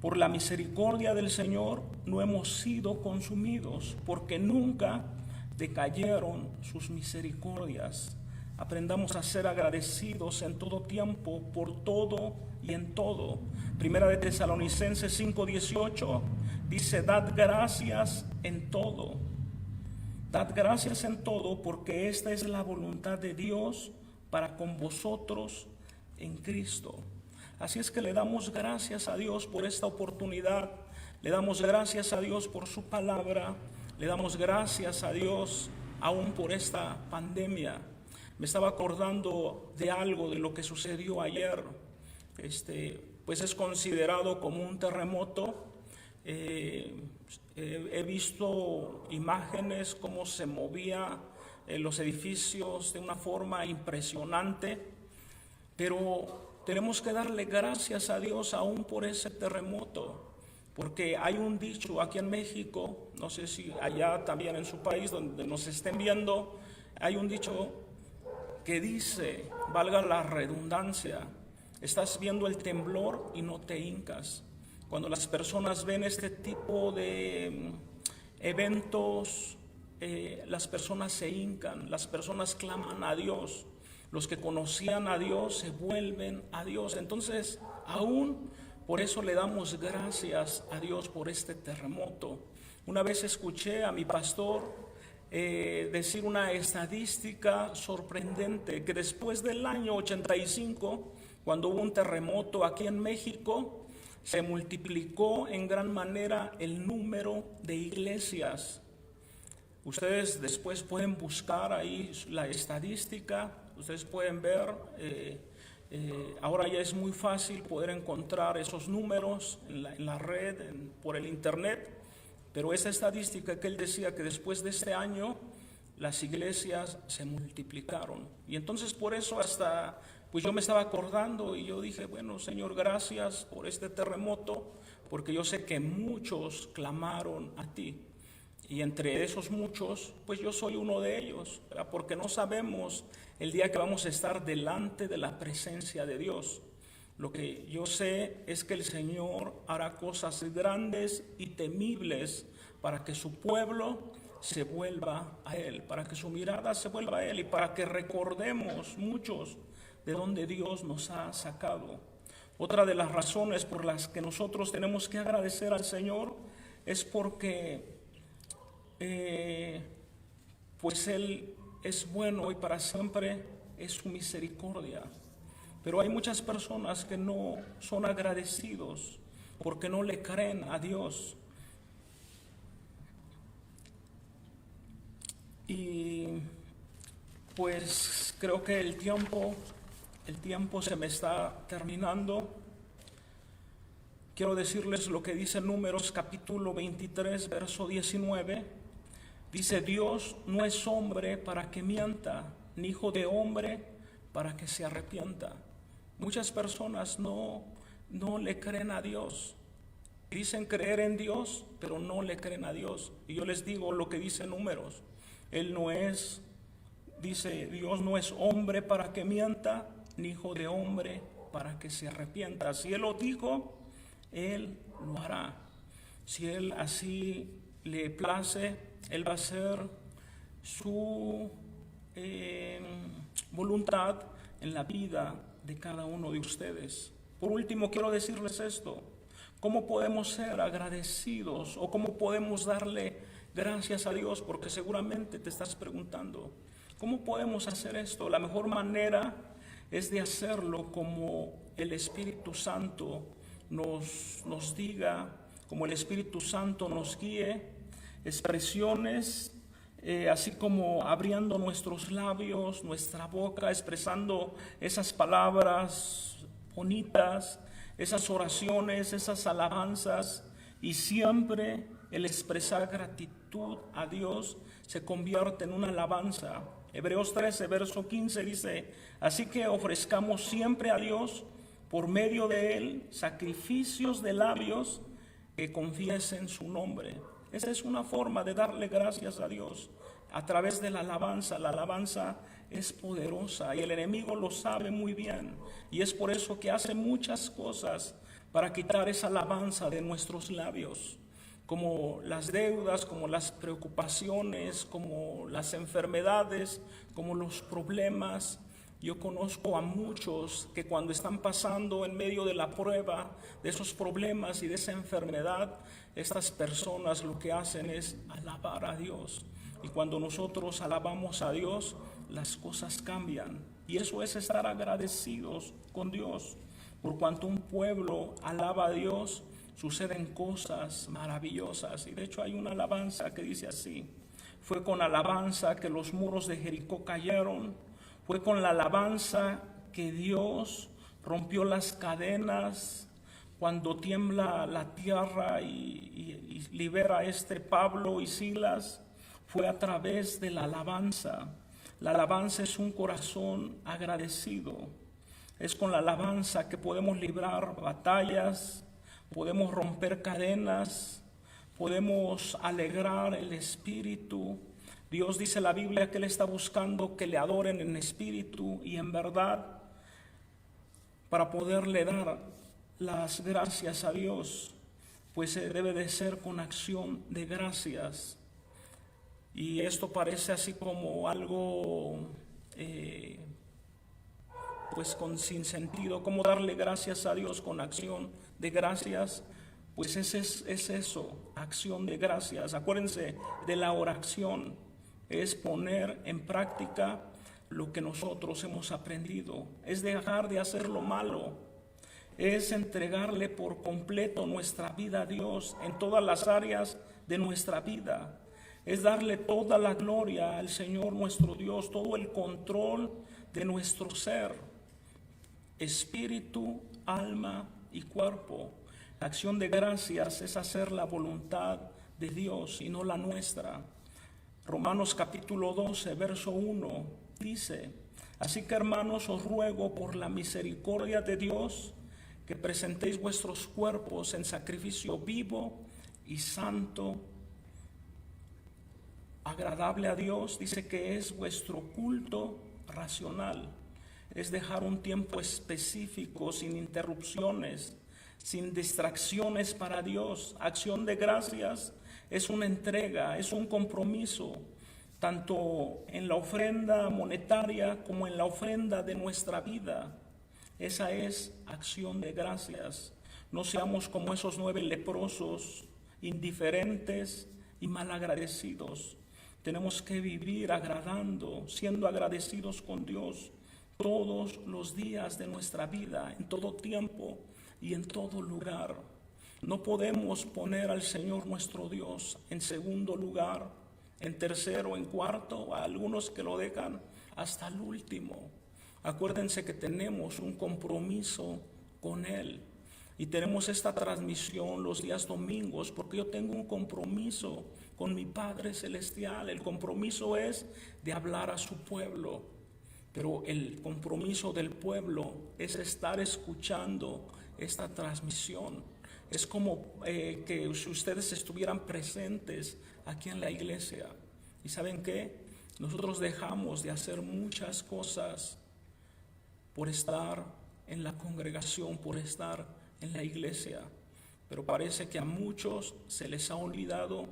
Speaker 1: Por la misericordia del Señor no hemos sido consumidos, porque nunca decayeron sus misericordias. Aprendamos a ser agradecidos en todo tiempo, por todo y en todo. Primera de Tesalonicenses 5:18 dice: dad gracias en todo. Dad gracias en todo, porque esta es la voluntad de Dios para con vosotros en Cristo. Así es que le damos gracias a Dios por esta oportunidad, le damos gracias a Dios por su palabra, le damos gracias a Dios aún por esta pandemia. Me estaba acordando de algo de lo que sucedió ayer. Pues es considerado como un terremoto. He visto imágenes cómo se movía los edificios de una forma impresionante, pero tenemos que darle gracias a Dios aún por ese terremoto, porque hay un dicho aquí en México, no sé si allá también en su país donde nos estén viendo, hay un dicho que dice, valga la redundancia: estás viendo el temblor y no te hincas. Cuando las personas ven este tipo de eventos, las personas se hincan, las personas claman a Dios. Los que conocían a Dios se vuelven a Dios. Entonces, aún por eso le damos gracias a Dios por este terremoto. Una vez escuché a mi pastor decir una estadística sorprendente, que después del año 85, cuando hubo un terremoto aquí en México, se multiplicó en gran manera el número de iglesias. Ustedes después pueden buscar ahí la estadística, ustedes pueden ver, ahora ya es muy fácil poder encontrar esos números en la red, por el internet, pero esa estadística que él decía que después de este año las iglesias se multiplicaron. Y entonces por eso hasta, pues yo me estaba acordando y yo dije, bueno, Señor, gracias por este terremoto, porque yo sé que muchos clamaron a ti. Y entre esos muchos, pues yo soy uno de ellos, ¿verdad? Porque no sabemos el día que vamos a estar delante de la presencia de Dios. Lo que yo sé es que el Señor hará cosas grandes y temibles para que su pueblo se vuelva a Él, para que su mirada se vuelva a Él y para que recordemos muchos de donde Dios nos ha sacado. Otra de las razones por las que nosotros tenemos que agradecer al Señor es porque pues Él es bueno y para siempre es su misericordia. Pero hay muchas personas que no son agradecidos porque no le creen a Dios. Y pues creo que el tiempo se me está terminando. Quiero decirles lo que dice Números capítulo 23, verso 19. Dice: Dios no es hombre para que mienta, ni hijo de hombre para que se arrepienta. Muchas personas no le creen a Dios. Dicen creer en Dios, pero no le creen a Dios. Y yo les digo lo que dice Números. Dice, Dios no es hombre para que mienta, ni hijo de hombre para que se arrepienta. Si Él lo dijo, Él lo hará. Si Él así le place, Él va a hacer su voluntad en la vida de cada uno de ustedes. Por último, quiero decirles esto: ¿cómo podemos ser agradecidos o cómo podemos darle gracias a Dios? Porque seguramente te estás preguntando, ¿cómo podemos hacer esto? La mejor manera es de hacerlo como el Espíritu Santo nos diga, como el Espíritu Santo nos guíe. Expresiones así como abriendo nuestros labios, nuestra boca, expresando esas palabras bonitas, esas oraciones, esas alabanzas, y siempre el expresar gratitud a Dios se convierte en una alabanza. Hebreos 13, verso 15 dice: así que ofrezcamos siempre a Dios por medio de Él sacrificios de labios que confiesen su nombre. Esa es una forma de darle gracias a Dios, a través de la alabanza. La alabanza es poderosa y el enemigo lo sabe muy bien, y es por eso que hace muchas cosas para quitar esa alabanza de nuestros labios, como las deudas, como las preocupaciones, como las enfermedades, como los problemas. Yo conozco a muchos que cuando están pasando en medio de la prueba, de esos problemas y de esa enfermedad, estas personas lo que hacen es alabar a Dios. Y cuando nosotros alabamos a Dios, las cosas cambian. Y eso es estar agradecidos con Dios. Por cuanto un pueblo alaba a Dios, suceden cosas maravillosas. Y de hecho hay una alabanza que dice así: fue con alabanza que los muros de Jericó cayeron, fue con la alabanza que Dios rompió las cadenas. Cuando tiembla la tierra y libera a Pablo y Silas, fue a través de la alabanza. La alabanza es un corazón agradecido. Es con la alabanza que podemos librar batallas, podemos romper cadenas, podemos alegrar el espíritu. Dios dice en la Biblia que Él está buscando que le adoren en espíritu y en verdad, para poderle dar las gracias a Dios, pues debe de ser con acción de gracias. Y esto parece así como algo pues con sin sentido. ¿Cómo darle gracias a Dios con acción de gracias? Pues es eso, acción de gracias. Acuérdense de la oración, es poner en práctica lo que nosotros hemos aprendido, es dejar de hacer lo malo, es entregarle por completo nuestra vida a Dios en todas las áreas de nuestra vida. Es darle toda la gloria al Señor nuestro Dios, todo el control de nuestro ser, espíritu, alma y cuerpo. La acción de gracias es hacer la voluntad de Dios y no la nuestra. Romanos capítulo 12, verso 1 dice: así que, hermanos, os ruego por la misericordia de Dios que presentéis vuestros cuerpos en sacrificio vivo y santo, agradable a Dios. Dice que es vuestro culto racional. Es dejar un tiempo específico, sin interrupciones, sin distracciones para Dios. Acción de gracias es una entrega, es un compromiso, tanto en la ofrenda monetaria como en la ofrenda de nuestra vida. Esa es acción de gracias. No seamos como esos 9 leprosos, indiferentes y malagradecidos. Tenemos que vivir agradando, siendo agradecidos con Dios todos los días de nuestra vida, en todo tiempo y en todo lugar. No podemos poner al Señor nuestro Dios en segundo lugar, en tercero, en cuarto, a algunos que lo dejan hasta el último. Acuérdense que tenemos un compromiso con Él y tenemos esta transmisión los días domingos porque yo tengo un compromiso con mi Padre Celestial. El compromiso es de hablar a su pueblo, pero el compromiso del pueblo es estar escuchando esta transmisión. Es como que ustedes estuvieran presentes aquí en la iglesia. ¿Y saben qué? Nosotros dejamos de hacer muchas cosas por estar en la congregación, por estar en la iglesia, pero parece que a muchos se les ha olvidado,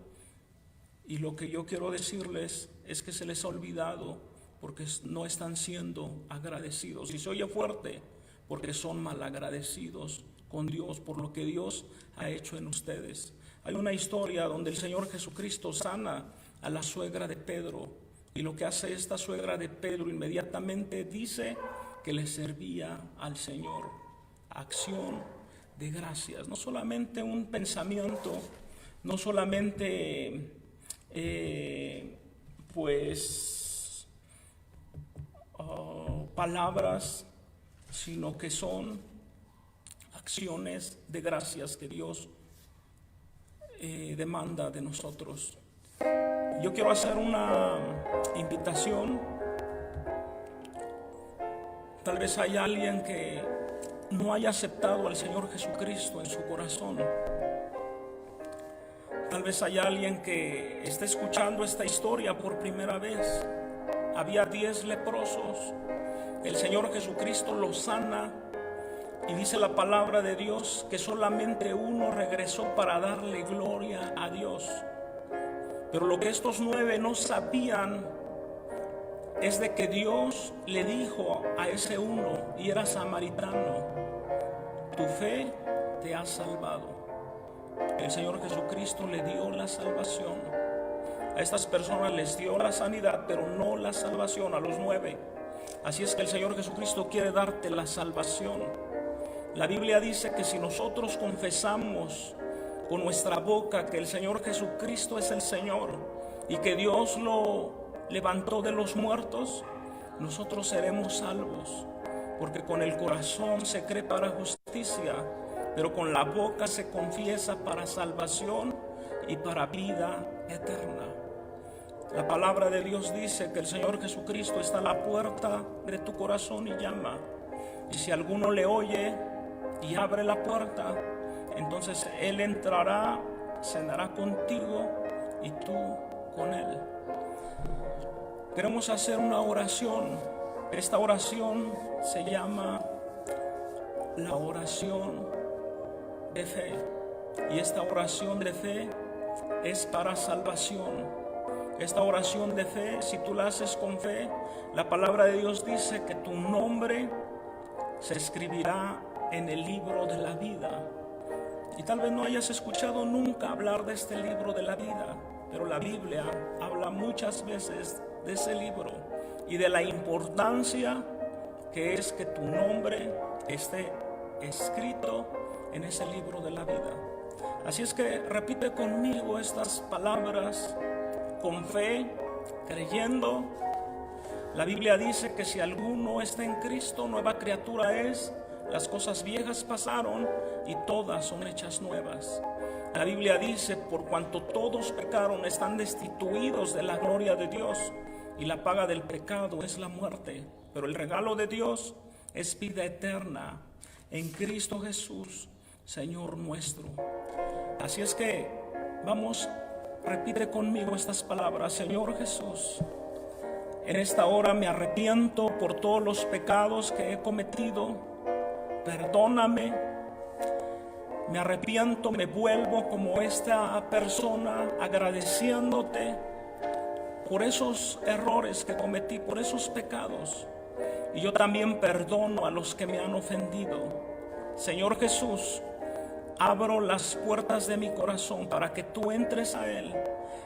Speaker 1: y lo que yo quiero decirles es que se les ha olvidado porque no están siendo agradecidos. Y se oye fuerte, porque son malagradecidos con Dios por lo que Dios ha hecho en ustedes. Hay una historia donde el Señor Jesucristo sana a la suegra de Pedro, y lo que hace esta suegra de Pedro inmediatamente dice que le servía al Señor. Acción de gracias, no solamente un pensamiento, no solamente palabras, sino que son acciones de gracias que Dios demanda de nosotros. Yo quiero hacer una invitación. Tal vez hay alguien que no haya aceptado al Señor Jesucristo en su corazón. Tal vez hay alguien que esté escuchando esta historia por primera vez. Había 10 leprosos. El Señor Jesucristo los sana, Y dice la palabra de Dios que solamente uno regresó para darle gloria a Dios. Pero lo que estos 9 no sabían es de que Dios le dijo a ese uno, y era samaritano: tu fe te ha salvado. El Señor Jesucristo le dio la salvación. A estas personas les dio la sanidad, pero no la salvación a los 9. Así es que el Señor Jesucristo quiere darte la salvación. La Biblia dice que si nosotros confesamos con nuestra boca que el Señor Jesucristo es el Señor y que Dios lo levantó de los muertos, nosotros seremos salvos. Porque con el corazón se cree para justicia, pero con la boca se confiesa para salvación y para vida eterna. La palabra de Dios dice que el Señor Jesucristo está a la puerta de tu corazón y llama. Y si alguno le oye y abre la puerta, entonces Él entrará, cenará contigo y tú con Él. Queremos hacer una oración. Esta oración se llama la oración de fe. Y esta oración de fe es para salvación. Esta oración de fe, si tú la haces con fe, la palabra de Dios dice que tu nombre se escribirá en el libro de la vida. Y tal vez no hayas escuchado nunca hablar de este libro de la vida, pero la Biblia habla muchas veces de ese libro y de la importancia que es que tu nombre esté escrito en ese libro de la vida. Así es que repite conmigo estas palabras con fe, creyendo. La Biblia dice que si alguno está en Cristo, nueva criatura es. Las cosas viejas pasaron y todas son hechas nuevas. La Biblia dice: por cuanto todos pecaron, están destituidos de la gloria de Dios, y la paga del pecado es la muerte, pero el regalo de Dios es vida eterna en Cristo Jesús, Señor nuestro. Así es que vamos, repite conmigo estas palabras: Señor Jesús, en esta hora me arrepiento por todos los pecados que he cometido. Perdóname. Me arrepiento, me vuelvo como esta persona agradeciéndote por esos errores que cometí, por esos pecados. Y yo también perdono a los que me han ofendido. Señor Jesús, abro las puertas de mi corazón para que tú entres a él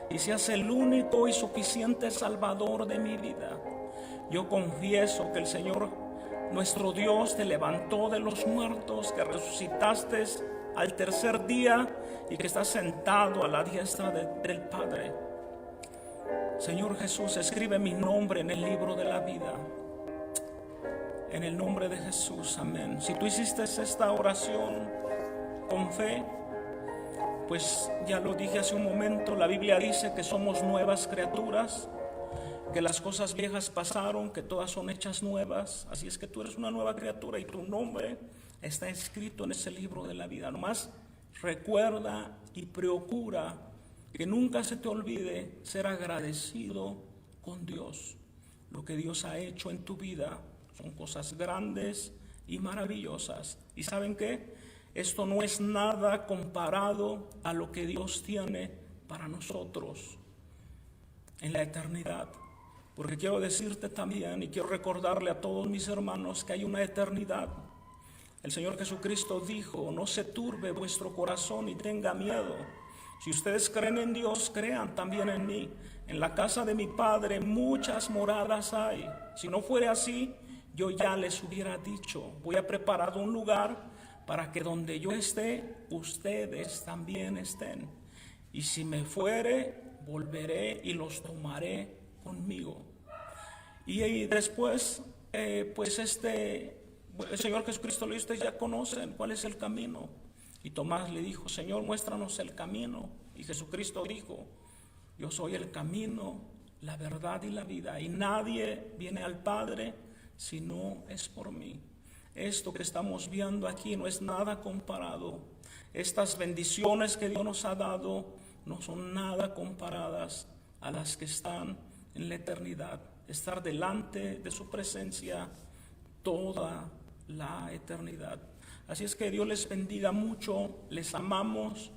Speaker 1: y seas el único y suficiente Salvador de mi vida. Yo confieso que el Señor, nuestro Dios, te levantó de los muertos, que resucitaste al tercer día y que estás sentado a la diestra del Padre. Señor Jesús, escribe mi nombre en el libro de la vida. En el nombre de Jesús, amén. Si tú hiciste esta oración con fe, pues ya lo dije hace un momento, la Biblia dice que somos nuevas criaturas, que las cosas viejas pasaron, que todas son hechas nuevas. Así es que tú eres una nueva criatura y tu nombre está escrito en ese libro de la vida. Nomás recuerda y procura que nunca se te olvide ser agradecido con Dios. Lo que Dios ha hecho en tu vida son cosas grandes y maravillosas. ¿Y saben qué? Esto no es nada comparado a lo que Dios tiene para nosotros en la eternidad. Porque quiero decirte también y quiero recordarle a todos mis hermanos que hay una eternidad. El Señor Jesucristo dijo: no se turbe vuestro corazón y tenga miedo. Si ustedes creen en Dios, crean también en mí. En la casa de mi Padre muchas moradas hay. Si no fuera así, yo ya les hubiera dicho: voy a preparar un lugar para que donde yo esté, ustedes también estén. Y si me fuere, volveré y los tomaré conmigo. Y después, pues el Señor Jesucristo le dijo: ustedes ya conocen cuál es el camino. Y Tomás le dijo: Señor, muéstranos el camino. Y Jesucristo dijo: yo soy el camino, la verdad y la vida, y nadie viene al Padre si no es por mí. Esto que estamos viendo aquí no es nada comparado. Estas bendiciones que Dios nos ha dado no son nada comparadas a las que están en la eternidad. Estar delante de su presencia toda la eternidad. Así es que Dios les bendiga mucho, les amamos.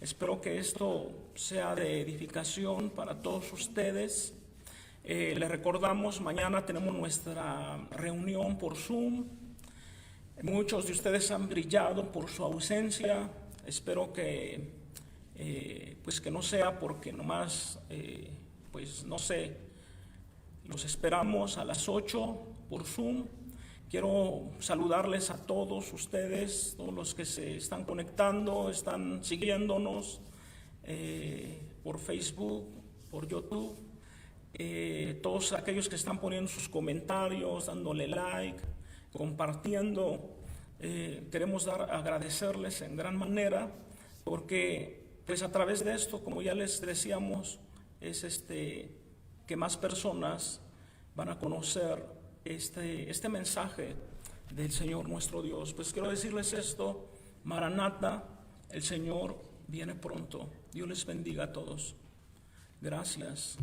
Speaker 1: Espero que esto sea de edificación para todos ustedes. Les recordamos, mañana tenemos nuestra reunión por Zoom. Muchos de ustedes han brillado por su ausencia. Espero que pues que no sea porque nomás pues no sé, los esperamos a las 8 por Zoom. Quiero saludarles a todos ustedes, todos los que se están conectando, están siguiéndonos por Facebook, por YouTube, todos aquellos que están poniendo sus comentarios, dándole like, compartiendo. Queremos agradecerles en gran manera, porque pues a través de esto, como ya les decíamos, es que más personas van a conocer este mensaje del Señor nuestro Dios. Pues quiero decirles esto: Maranata, el Señor viene pronto. Dios les bendiga a todos. Gracias.